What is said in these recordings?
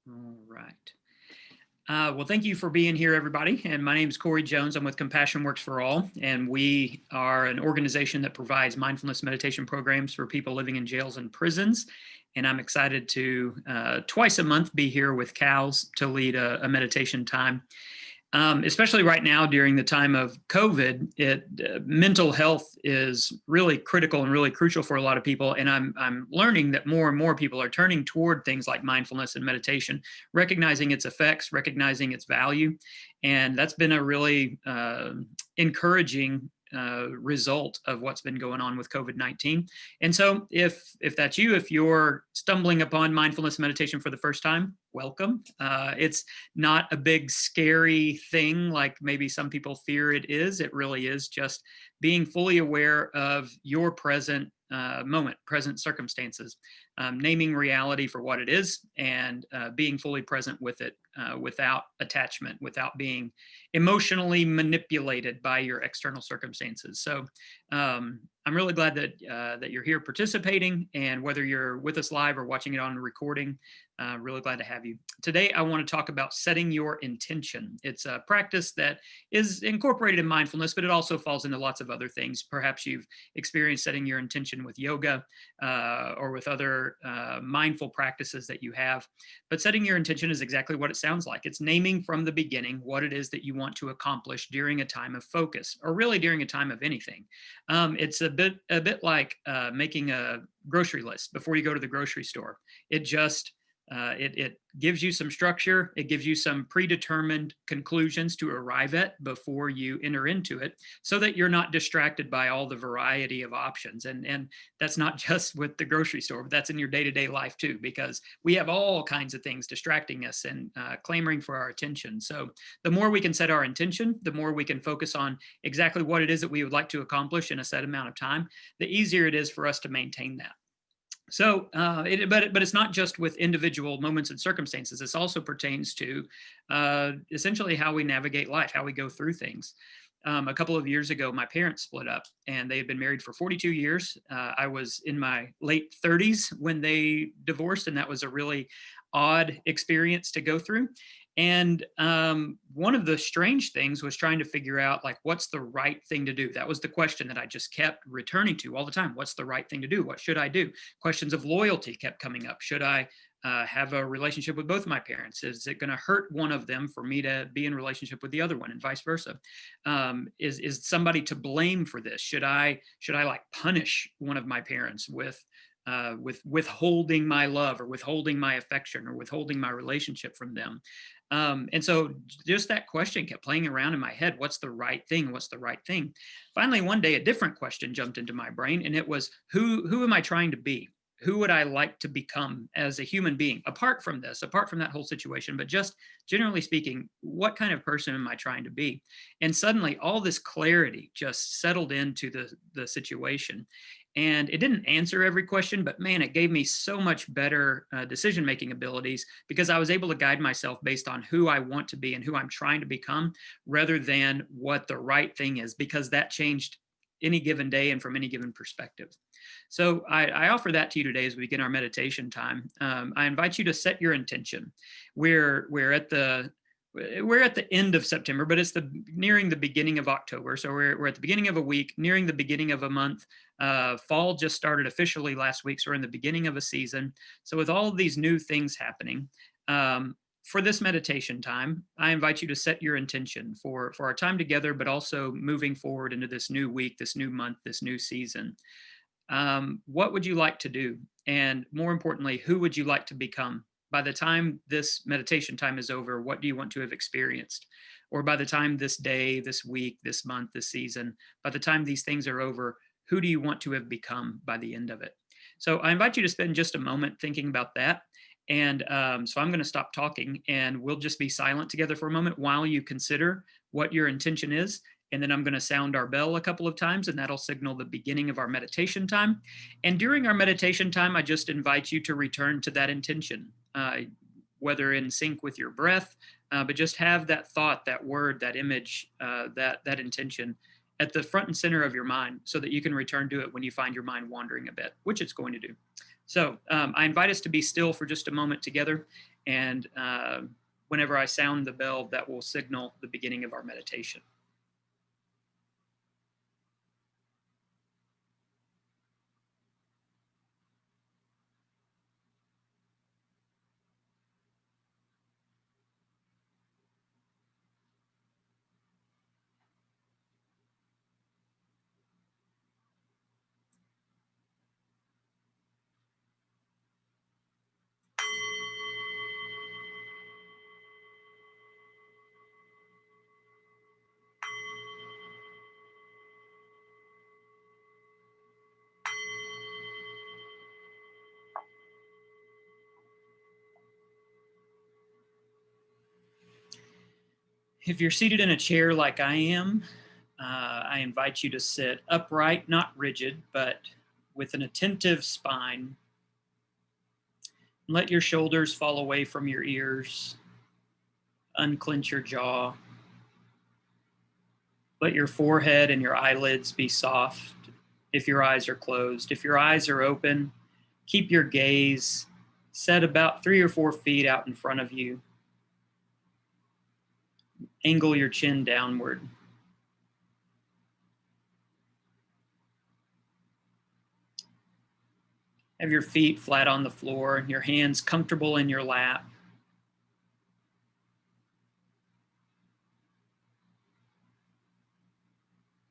All right. Well, thank you for being here, everybody. And my name is Corey Jones. I'm with Compassion Works for All, and we are an organization that provides mindfulness meditation programs for people living in jails and prisons. And I'm excited to twice a month be here with CALS to lead a meditation time. Especially right now during the time of COVID, mental health is really critical and really crucial for a lot of people. And I'm learning that more and more people are turning toward things like mindfulness and meditation, recognizing its effects, recognizing its value. And that's been a really encouraging result of what's been going on with COVID-19. And so if that's you, if you're stumbling upon mindfulness meditation for the first time, welcome. It's not a big scary thing like maybe some people fear it is. It really is just being fully aware of your present moment, present circumstances, naming reality for what it is, and being fully present with it without attachment, without being emotionally manipulated by your external circumstances. So I'm really glad that you're here participating, and whether you're with us live or watching it on recording, really glad to have you. Today, I want to talk about setting your intention. It's a practice that is incorporated in mindfulness, but it also falls into lots of other things. Perhaps you've experienced setting your intention with yoga or with other mindful practices that you have. But setting your intention is exactly what it sounds like. It's naming from the beginning what it is that you want to accomplish during a time of focus, or really during a time of anything. It's a bit like making a grocery list before you go to the grocery store. It gives you some structure. It gives you some predetermined conclusions to arrive at before you enter into it, so that you're not distracted by all the variety of options. And that's not just with the grocery store, but that's in your day-to-day life too, because we have all kinds of things distracting us and clamoring for our attention. So the more we can set our intention, the more we can focus on exactly what it is that we would like to accomplish in a set amount of time, the easier it is for us to maintain that. So, but it's not just with individual moments and circumstances. This also pertains to essentially how we navigate life, how we go through things. A couple of years ago, my parents split up, and they had been married for 42 years. I was in my late 30s when they divorced, and that was a really odd experience to go through. And one of the strange things was trying to figure out, like, what's the right thing to do? That was the question that I just kept returning to all the time. What's the right thing to do? What should I do? Questions of loyalty kept coming up. Should I have a relationship with both of my parents? Is it going to hurt one of them for me to be in relationship with the other one, and vice versa? Is somebody to blame for this? Should I like punish one of my parents with withholding my love, or withholding my affection, or withholding my relationship from them? And so just that question kept playing around in my head. What's the right thing? What's the right thing? Finally, one day, a different question jumped into my brain, and it was, who am I trying to be? Who would I like to become as a human being, apart from this, apart from that whole situation, but just generally speaking, what kind of person am I trying to be? And suddenly all this clarity just settled into the situation. And it didn't answer every question, but man, it gave me so much better decision-making abilities, because I was able to guide myself based on who I want to be and who I'm trying to become, rather than what the right thing is, because that changed any given day and from any given perspective. So I offer that to you today as we begin our meditation time. I invite you to set your intention. We're at the end of September, but it's nearing the beginning of October. So we're at the beginning of a week, nearing the beginning of a month. Fall just started officially last week, so we're in the beginning of a season. So with all of these new things happening, for this meditation time, I invite you to set your intention for our time together, but also moving forward into this new week, this new month, this new season. What would you like to do? And more importantly, who would you like to become? By the time this meditation time is over, what do you want to have experienced? Or by the time this day, this week, this month, this season, by the time these things are over, who do you want to have become by the end of it? So I invite you to spend just a moment thinking about that. And so I'm going to stop talking, and we'll just be silent together for a moment while you consider what your intention is. And then I'm going to sound our bell a couple of times, and that'll signal the beginning of our meditation time. And during our meditation time, I just invite you to return to that intention, whether in sync with your breath, but just have that thought, that word, that image, that intention at the front and center of your mind, so that you can return to it when you find your mind wandering a bit, which it's going to do. So I invite us to be still for just a moment together, And whenever I sound the bell, that will signal the beginning of our meditation. If you're seated in a chair like I am, I invite you to sit upright, not rigid, but with an attentive spine. Let your shoulders fall away from your ears. Unclench your jaw. Let your forehead and your eyelids be soft if your eyes are closed. If your eyes are open, keep your gaze set about 3 or 4 feet out in front of you. Angle your chin downward. Have your feet flat on the floor, your hands comfortable in your lap.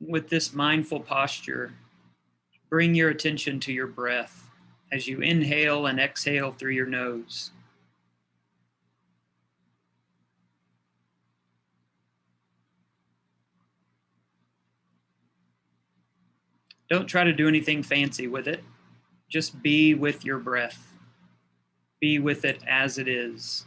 With this mindful posture, bring your attention to your breath as you inhale and exhale through your nose. Don't try to do anything fancy with it. Just be with your breath. Be with it as it is.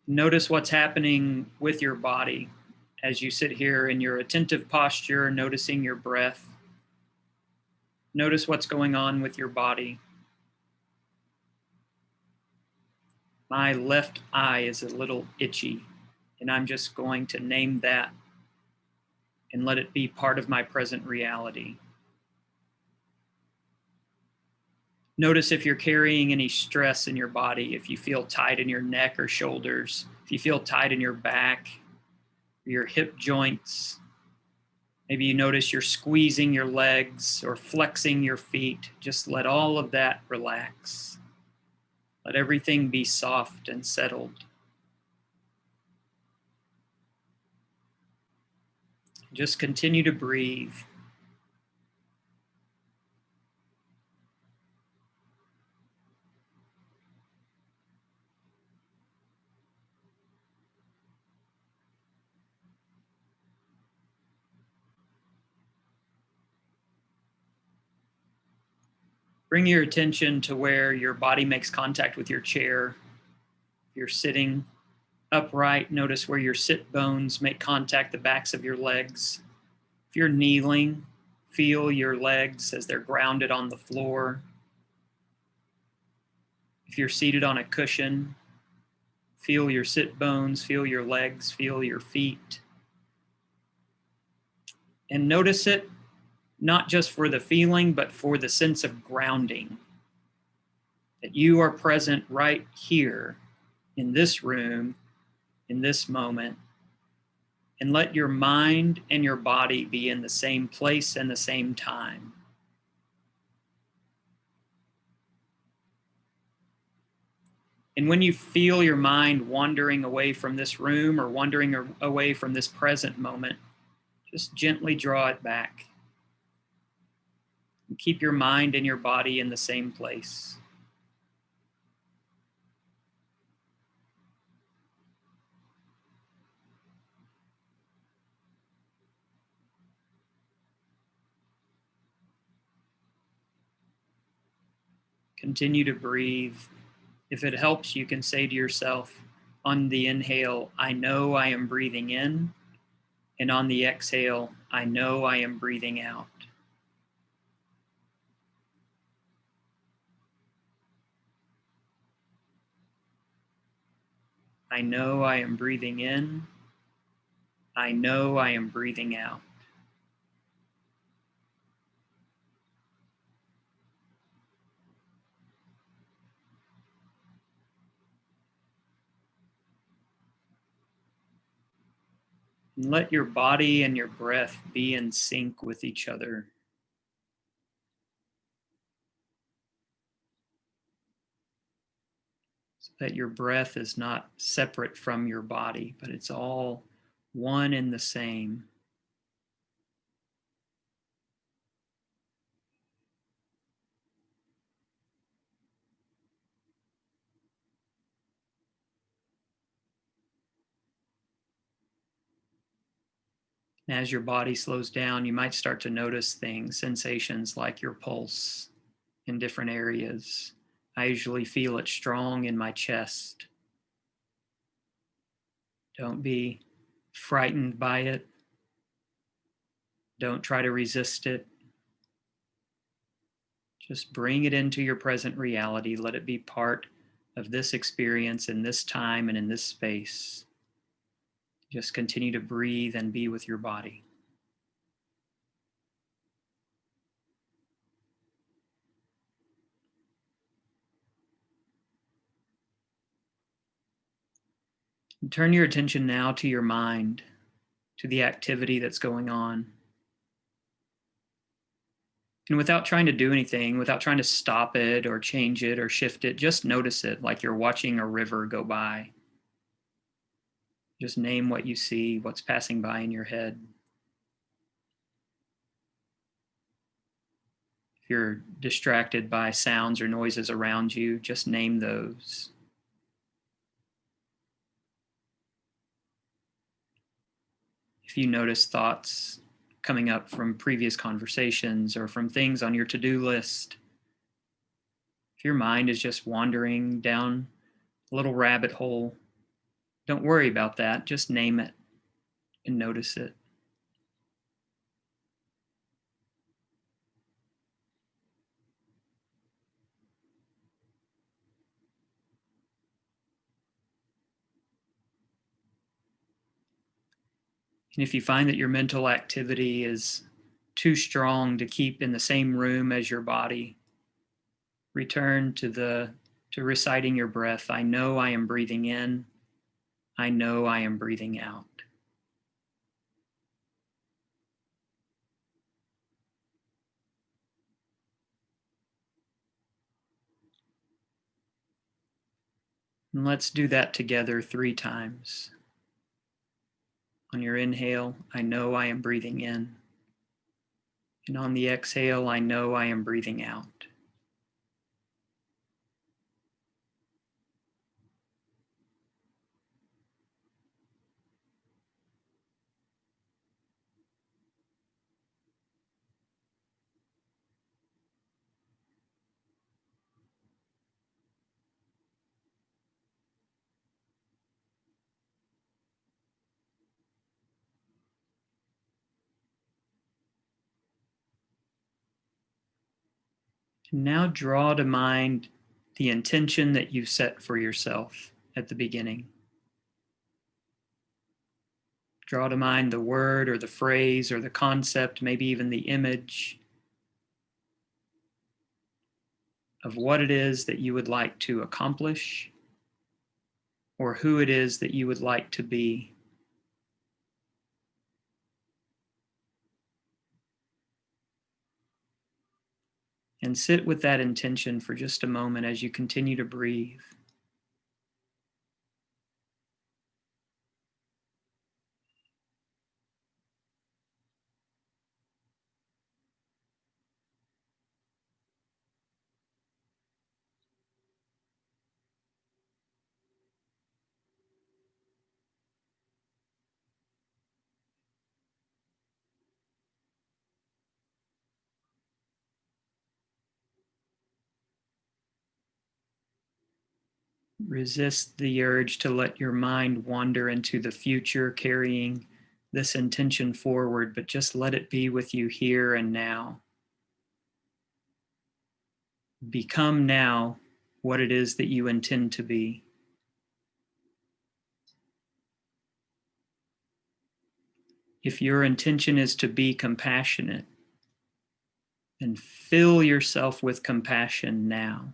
Notice what's happening with your body as you sit here in your attentive posture, noticing your breath. Notice what's going on with your body. My left eye is a little itchy, and I'm just going to name that and let it be part of my present reality. Notice if you're carrying any stress in your body, if you feel tight in your neck or shoulders, if you feel tight in your back, your hip joints. Maybe you notice you're squeezing your legs or flexing your feet. Just let all of that relax. Let everything be soft and settled. Just continue to breathe. Bring your attention to where your body makes contact with your chair. If you're sitting upright, notice where your sit bones make contact, the backs of your legs. If you're kneeling, feel your legs as they're grounded on the floor. If you're seated on a cushion, feel your sit bones, feel your legs, feel your feet. And notice it not just for the feeling, but for the sense of grounding. That you are present right here in this room, in this moment. And let your mind and your body be in the same place and the same time. And when you feel your mind wandering away from this room or wandering away from this present moment, just gently draw it back. And keep your mind and your body in the same place. Continue to breathe. If it helps, you can say to yourself on the inhale, I know I am breathing in. And on the exhale, I know I am breathing out. I know I am breathing in. I know I am breathing out. And let your body and your breath be in sync with each other. So that your breath is not separate from your body, but it's all one and the same. As your body slows down, you might start to notice things, sensations like your pulse in different areas. I usually feel it strong in my chest. Don't be frightened by it. Don't try to resist it. Just bring it into your present reality. Let it be part of this experience in this time and in this space. Just continue to breathe and be with your body. And turn your attention now to your mind, to the activity that's going on. And without trying to do anything, without trying to stop it or change it or shift it, just notice it like you're watching a river go by. Just name what you see, what's passing by in your head. If you're distracted by sounds or noises around you, just name those. If you notice thoughts coming up from previous conversations or from things on your to-do list, if your mind is just wandering down a little rabbit hole, don't worry about that. Just name it and notice it. And if you find that your mental activity is too strong to keep in the same room as your body, return to reciting your breath. I know I am breathing in. I know I am breathing out. And let's do that together 3 times. On your inhale, I know I am breathing in. And on the exhale, I know I am breathing out. And now draw to mind the intention that you set for yourself at the beginning. Draw to mind the word or the phrase or the concept, maybe even the image of what it is that you would like to accomplish or who it is that you would like to be. And sit with that intention for just a moment as you continue to breathe. Resist the urge to let your mind wander into the future, carrying this intention forward, but just let it be with you here and now. Become now what it is that you intend to be. If your intention is to be compassionate, then fill yourself with compassion now.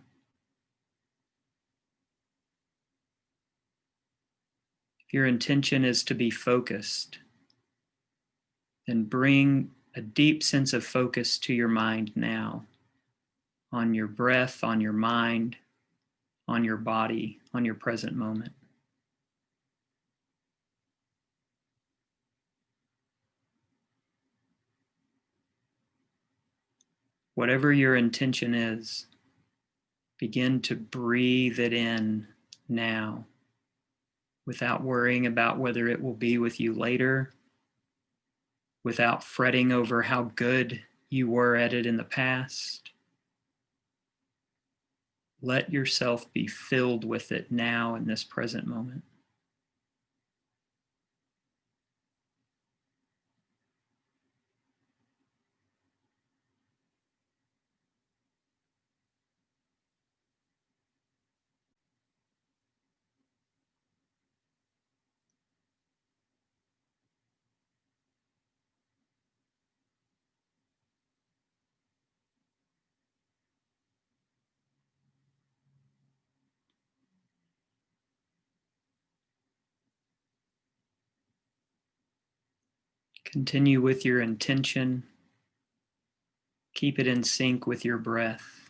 If your intention is to be focused, then bring a deep sense of focus to your mind now, on your breath, on your mind, on your body, on your present moment. Whatever your intention is, begin to breathe it in now, without worrying about whether it will be with you later, without fretting over how good you were at it in the past. Let yourself be filled with it now in this present moment. Continue with your intention. Keep it in sync with your breath.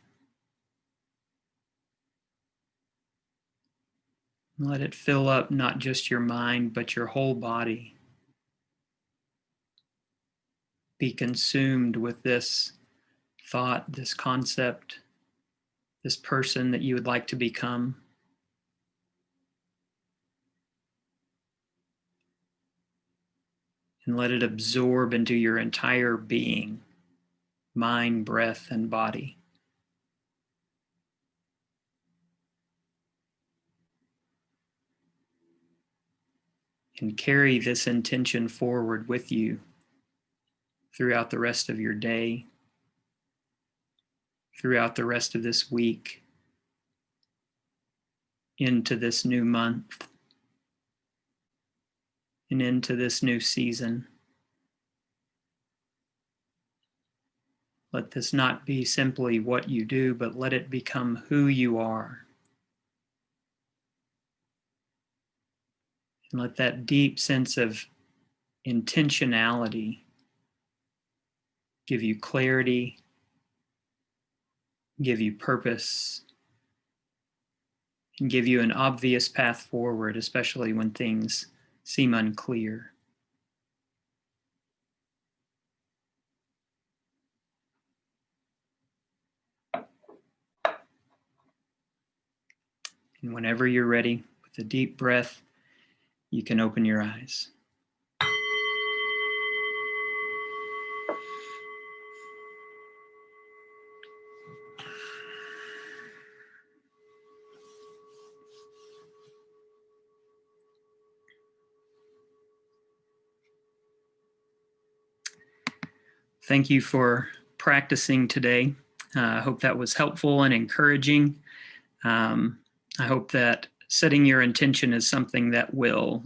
Let it fill up not just your mind, but your whole body. Be consumed with this thought, this concept, this person that you would like to become. And let it absorb into your entire being, mind, breath, and body. And carry this intention forward with you throughout the rest of your day, throughout the rest of this week, into this new month, and into this new season. Let this not be simply what you do, but let it become who you are. And let that deep sense of intentionality give you clarity, give you purpose, and give you an obvious path forward, especially when things seem unclear. And whenever you're ready, with a deep breath, you can open your eyes. Thank you for practicing today. I hope that was helpful and encouraging. I hope that setting your intention is something that will,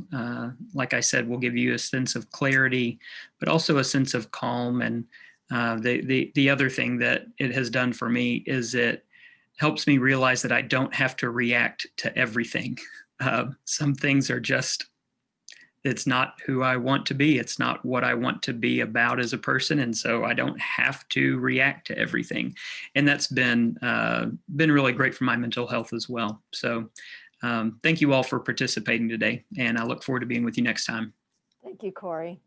like I said, will give you a sense of clarity, but also a sense of calm. And the other thing that it has done for me is it helps me realize that I don't have to react to everything. Some things are just, it's not who I want to be. It's not what I want to be about as a person. And so I don't have to react to everything. And that's been really great for my mental health as well. So thank you all for participating today. And I look forward to being with you next time. Thank you, Corey.